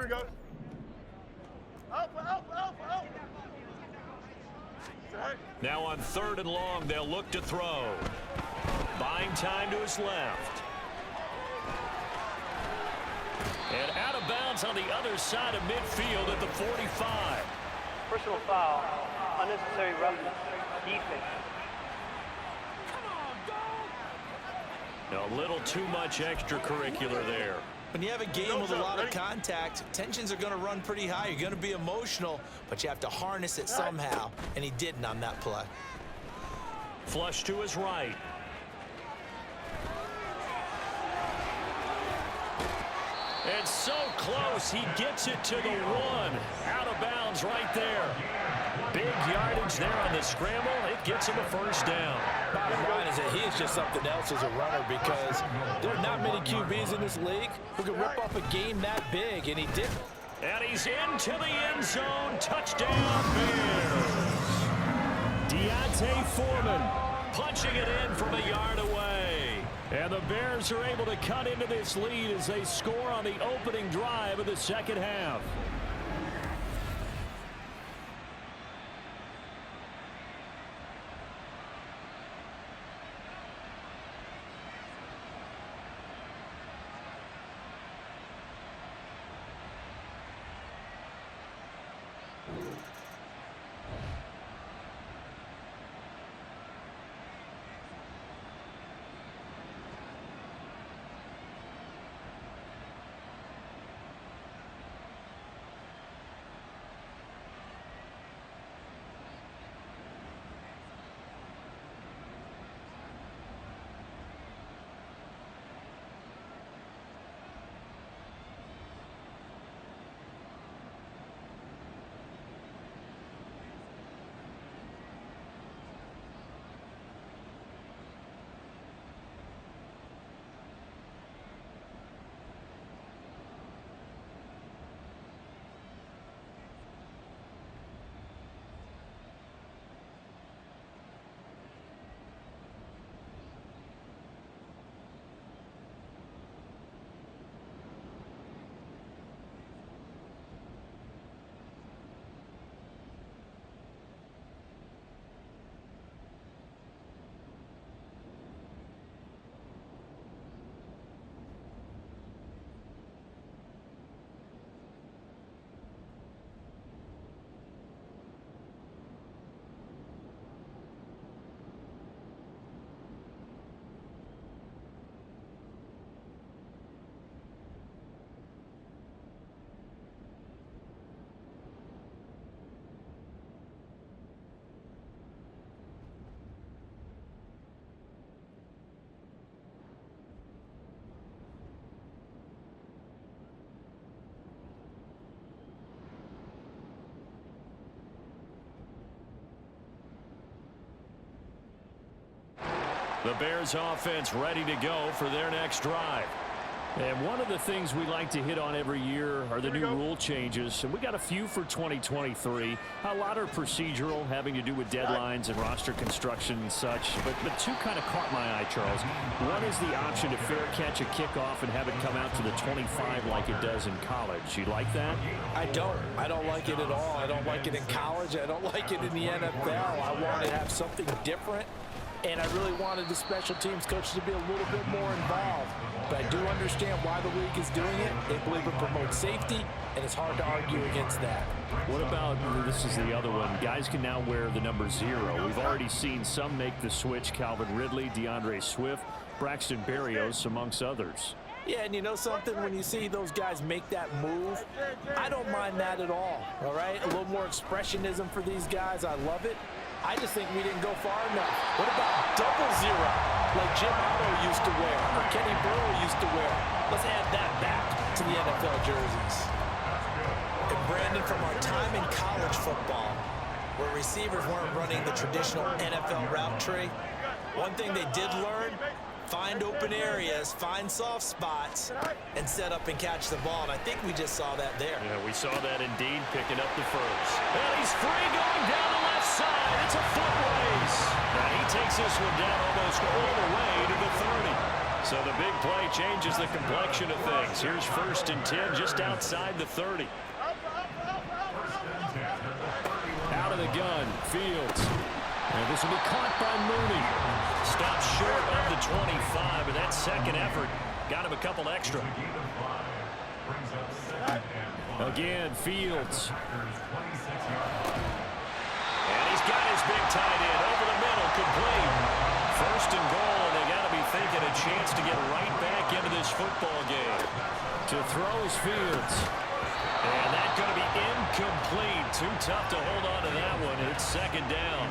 we go. Now on 3rd and long, they'll look to throw. Buying time to his left. And out of bounds on the other side of midfield at the 45. Personal foul, unnecessary roughness, defense. A little too much extracurricular there. When you have a game with a lot of contact, tensions are going to run pretty high. You're going to be emotional, but you have to harness it somehow, and he didn't on that play. Flush to his right. And so close, he gets it to the 1. Out of bounds right there. Big yardage there on the scramble. It gets him a first down. Bottom line is that he is just something else as a runner, because there are not many QBs in this league who can rip up a game that big, and he didn't. And he's into the end zone. Touchdown, Bears. Deontay Foreman punching it in from a yard away. And the Bears are able to cut into this lead as they score on the opening drive of the second half. The Bears offense ready to go for their next drive. And one of the things we like to hit on every year are the new rule changes. And we got a few for 2023. A lot are procedural, having to do with deadlines and roster construction and such. But two kind of caught my eye, Charles. One is the option to fair catch a kickoff and have it come out to the 25 like it does in college. You like that? I don't. I don't like it at all. I don't like it in college. I don't like it in the NFL. I want to have something different. And I really wanted the special teams coach to be a little bit more involved. But I do understand why the league is doing it. They believe it promotes safety, and it's hard to argue against that. What about, this is the other one, guys can now wear the number 0. We've already seen some make the switch, Calvin Ridley, DeAndre Swift, Braxton Berrios, amongst others. Yeah, and you know something? When you see those guys make that move, I don't mind that at all right? A little more expressionism for these guys. I love it. I just think we didn't go far enough. What about double 0, like Jim Otto used to wear, or Kenny Burrow used to wear? Let's add that back to the NFL jerseys. And Brandon, from our time in college football, where receivers weren't running the traditional NFL route tree, one thing they did learn, find open areas, find soft spots, and set up and catch the ball. And I think we just saw that there. Yeah, we saw that indeed, picking up the first. And he's free going down the left side. It's a foot race. And he takes this one down almost all the way to the 30. So the big play changes the complexion of things. Here's 1st and 10 just outside the 30. Out of the gun, Fields. And this will be caught by Mooney. Stops short of the 25, and that second effort got him a couple extra. Again, Fields. And he's got his big tight end over the middle, complete. 1st and goal, and they got to be thinking a chance to get right back into this football game. To throw is Fields. And that's going to be incomplete. Too tough to hold on to that one. It's 2nd down.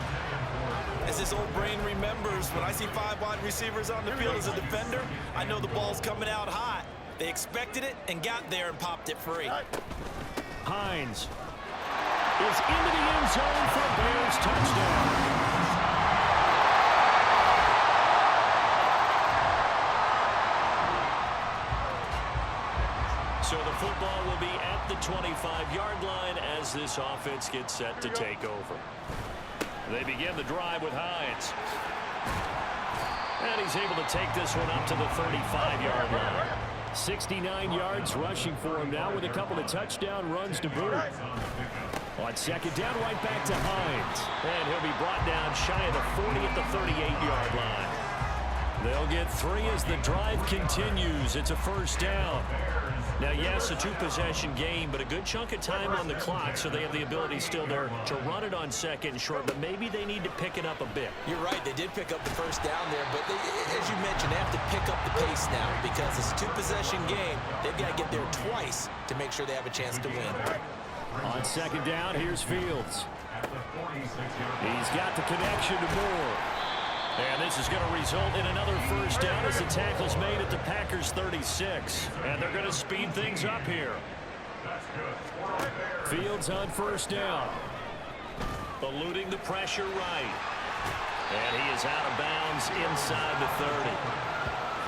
As this old brain remembers, when I see 5 wide receivers on the field as a defender, I know the ball's coming out hot. They expected it and got there and popped it free. Hines is into the end zone for Bears touchdown. So the football will be at the 25-yard line as this offense gets set to take over. They begin the drive with Hines. And he's able to take this one up to the 35-yard line. 69 yards rushing for him now with a couple of touchdown runs to boot. On 2nd down, right back to Hines. And he'll be brought down shy of the 40 at the 38-yard line. They'll get 3 as the drive continues. It's a 1st down. Now, yes, a 2-possession game, but a good chunk of time on the clock, so they have the ability still there to run it on 2nd and short, but maybe they need to pick it up a bit. You're right. They did pick up the 1st down there, but as you mentioned, they have to pick up the pace now because it's a 2-possession game. They've got to get there twice to make sure they have a chance to win. On 2nd down, here's Fields. He's got the connection to Moore. And this is going to result in another 1st down as the tackle's made at the Packers' 36. And they're going to speed things up here. Fields on 1st down. Eluding the pressure right. And he is out of bounds inside the 30.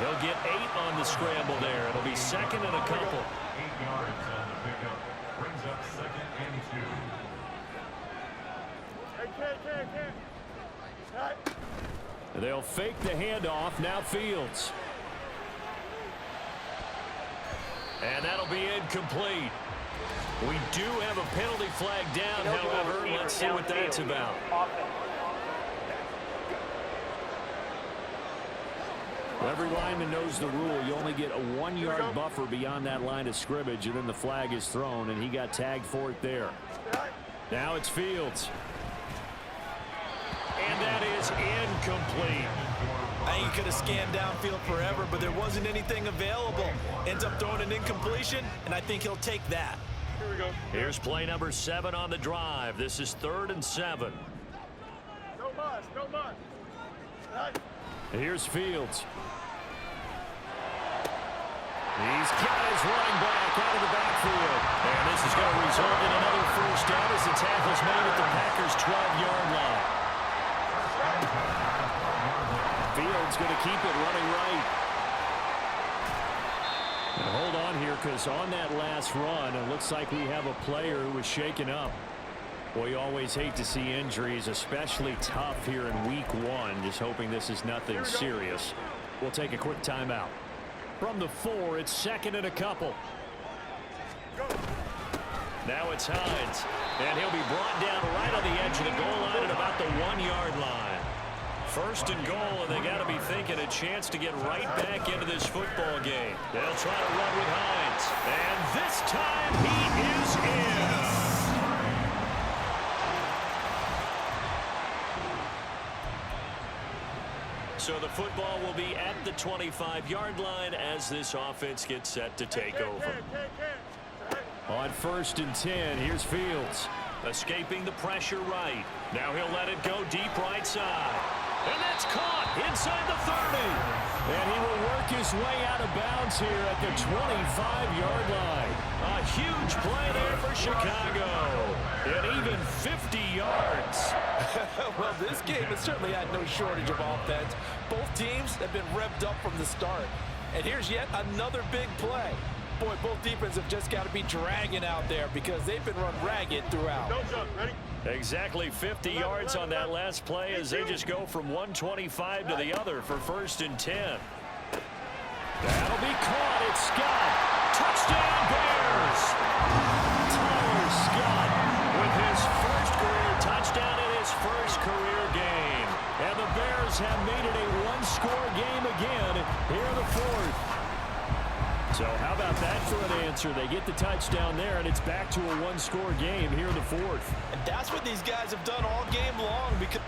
He'll get 8 on the scramble there. It'll be 2nd and a couple. 8 yards on the pickup. Brings up 2nd and 2. They'll fake the handoff. Now Fields. And that'll be incomplete. We do have a penalty flag down, however. Let's see what that's about. Every lineman knows the rule. You only get a 1-yard buffer beyond that line of scrimmage, and then the flag is thrown, and he got tagged for it there. Now it's Fields. And that is incomplete. I think he could have scanned downfield forever, but there wasn't anything available. Ends up throwing an incompletion, and I think he'll take that. Here we go. Here's play number 7 on the drive. This is 3rd and 7. No muss, no muss. Here's Fields. He's got his running back out of the backfield. And this is going to result in another 1st down as the tackle's made at the Packers' 12-yard line. Fields going to keep it running right. And hold on here, because on that last run, it looks like we have a player who was shaken up. Well, you always hate to see injuries, especially tough here in week 1. Just hoping this is nothing serious. We'll take a quick timeout. From the 4, it's 2nd and a couple. Now it's Hines. And he'll be brought down right on the edge of the goal line at about the 1-yard line. 1st and goal, and they got to be thinking a chance to get right back into this football game. They'll try to run with Hines. And this time he is in. So the football will be at the 25-yard line as this offense gets set to take over. On 1st and 10, here's Fields. Escaping the pressure right. Now he'll let it go deep right side. And that's caught inside the 30. And he will work his way out of bounds here at the 25-yard line. A huge play there for Chicago. And even 50 yards. Well, this game has certainly had no shortage of offense. Both teams have been revved up from the start. And here's yet another big play. Boy, both defenses have just got to be dragging out there because they've been run ragged throughout. Don't jump, ready? Exactly 50 yards on that last play as they just go from 125 to the other for 1st and 10. That'll be caught. It's Scott. Touchdown, Bears. Tyler Scott with his first career touchdown in his first career game. And the Bears have made it a one-score game again here in the fourth. So how about that for an answer? They get the touchdown there, and it's back to a one-score game here in the fourth. And that's what these guys have done all game long. Because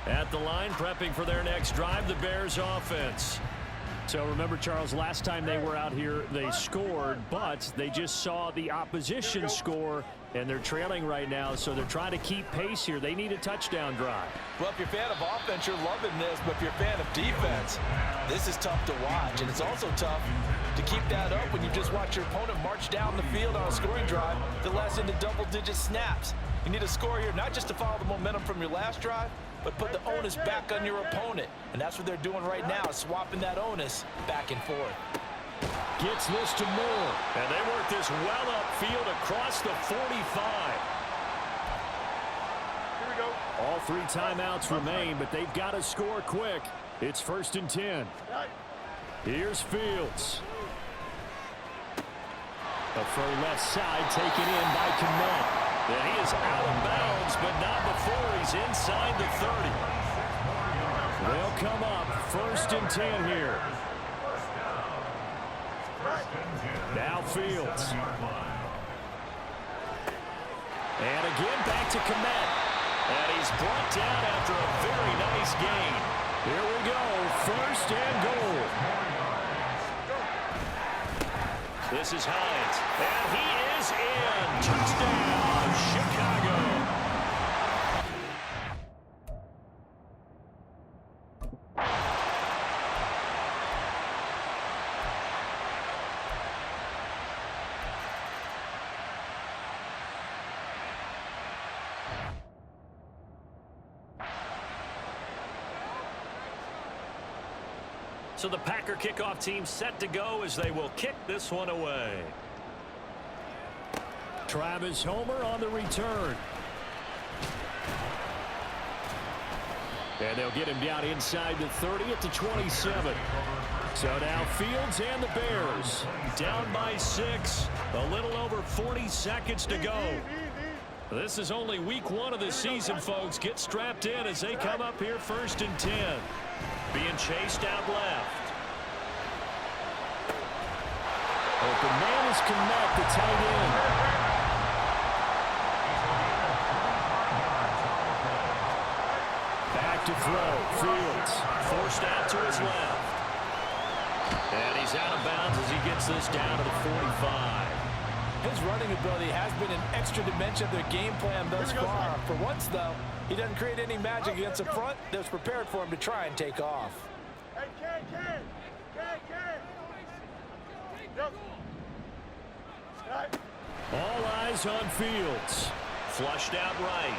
at the line, prepping for their next drive, the Bears offense. So remember, Charles, last time they were out here, they scored, but they just saw the opposition score, and they're trailing right now, so they're trying to keep pace here. They need a touchdown drive. Well, if you're a fan of offense, you're loving this, but if you're a fan of defense, this is tough to watch, and it's also tough to keep that up when you just watch your opponent march down the field on a scoring drive that lasts into double-digit snaps. You need a score here, not just to follow the momentum from your last drive, but put the onus back on your opponent. And that's what they're doing right now, swapping that onus back and forth. Gets this to Moore. And they work this well upfield across the 45. Here we go. All 3 timeouts remain, but they've got to score quick. It's 1st and 10. Here's Fields. A throw left side taken in by Kmet. And he is out of bounds, but not before he's inside the 30. They'll come up 1st and 10 here. Now Fields. And again back to Kmet. And he's brought down after a very nice gain. Here we go, 1st and goal. This is Hines, and he is in. Touchdown, Chicago. So the Packer kickoff team set to go as they will kick this one away. Travis Homer on the return. And they'll get him down inside the 30 at the 27. So now Fields and the Bears down by 6. A little over 40 seconds to go. This is only week 1 of the season, folks. Get strapped in as they come up here 1st and 10. Being chased out left. Open man is Kmet, the tight end. Back to throw. Fields forced out to his left. And he's out of bounds as he gets this down to the 45. His running ability has been an extra dimension of their game plan thus far. For once, though, he doesn't create any magic against the front that's prepared for him to try and take off. All eyes on Fields. Flushed out right.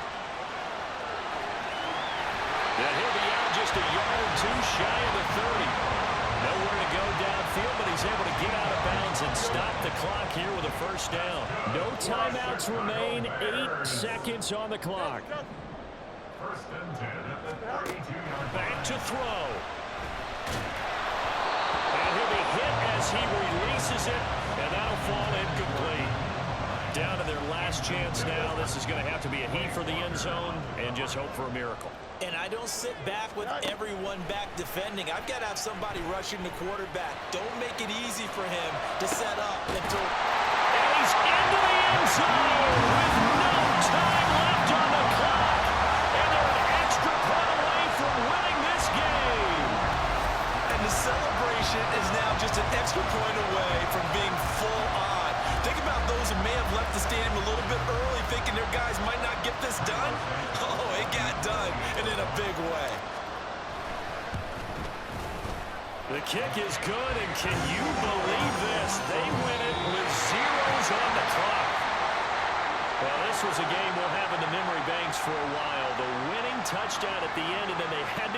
And he'll be out just a yard or 2 shy of the 30. Nowhere to go downfield, but he's able to get out of bounds and stop the clock here with a 1st down. No timeouts remain. 8 seconds on the clock. 1st and 10 at the 32-yard. Back to throw. And he'll be hit as he releases it, and that'll fall incomplete. Down to their last chance now. This is going to have to be a heave for the end zone and just hope for a miracle. And I don't sit back with everyone back defending. I've got to have somebody rushing the quarterback. Don't make it easy for him to set up until... And he's into the end zone with no time left on the clock. And they're an extra point away from winning this game. And the celebration is now just an extra point away from being full on. Think about those who may have left the stadium a little bit early thinking their guys might not get this done. Oh, it got done, and in a big way. The kick is good, and can you believe this? They win it with zeros on the clock. Well, this was a game we'll have in the memory banks for a while. The winning touchdown at the end, and then they had to